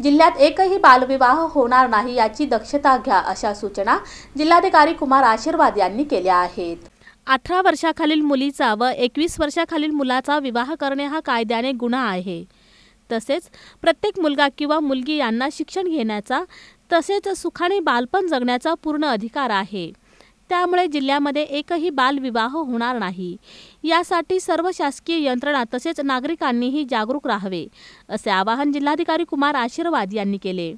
जिल्ह्यात एकही बालविवाह होणार नाही याची दक्षता घ्या, अशा सूचना जिल्हाधिकारी कुमार आशीर्वाद यांनी केल्या आहेत. 18 वर्षाखालील मुलीचा व 21 वर्षाखालील मुलाचा विवाह करणे हा कायद्याने गुन्हा आहे. तसेच प्रत्येक मुलगा किंवा मुलगी यांना शिक्षण घेण्याचा तसेच सुखाने बालपण जगण्याचा पूर्ण अधिकार आहे. त्यामुळे जिल्ह्यामध्ये एकही बालविवाह होणार नाही यासाठी सर्व शासकीय यंत्रणा तसेच नागरिकांनीही जागरूक राहावे, असे आवाहन जिल्हाधिकारी कुमार आशीर्वाद यांनी केले.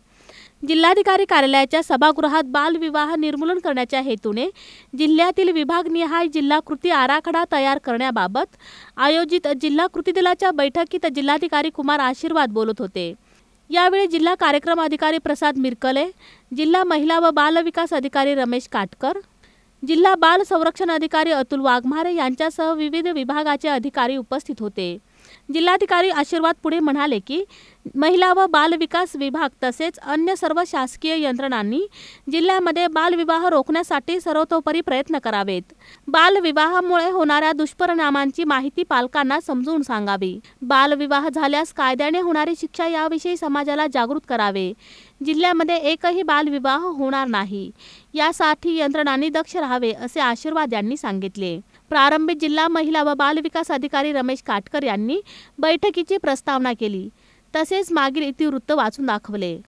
जिल्हाधिकारी कार्यालयाच्या सभागृहात बालविवाह निर्मूलन करण्याच्या हेतूने जिल्ह्यातील विभागनिहाय जिल्हा कृती आराखडा तयार करण्याबाबत आयोजित जिल्हा कृती दलाच्या बैठकीत जिल्हाधिकारी कुमार आशीर्वाद बोलत होते. यावेळी जिल्हा कार्यक्रम अधिकारी प्रसाद मिरकले, जिल्हा महिला व बाल विकास अधिकारी रमेश काटकर, जिल्हा बाल संरक्षण अधिकारी अतुल वाघमारे यांच्यासह विविध विभागाचे अधिकारी उपस्थित होते. जिल्हाधिकारी आशीर्वाद पुढे म्हणाले की महिला व बाल विकास विभाग तसेच अन्य सर्व शासकीय यंत्रणांनी जिल्ह्यामध्ये बालविवाह रोखण्यासाठी सर्वतोपरी प्रयत्न करावेत. बालविवाहामुळे होणाऱ्या दुष्परिणामांची माहिती पालकांना समजून सांगावी. बालविवाह झाल्यास कायद्याने होणारी शिक्षा याविषयी समाजाला जागृत करावे. जिल्ह्यामध्ये एकही बालविवाह होणार नाही यासाठी यंत्रणांनी दक्ष राहावे, असे आशीर्वाद यांनी सांगितले. प्रारंभी जिल्हा महिला व बाल विकास अधिकारी रमेश काटकर यांनी बैठकीची प्रस्तावना केली तसेच मागील इतिवृत्त वाचून दाखवले.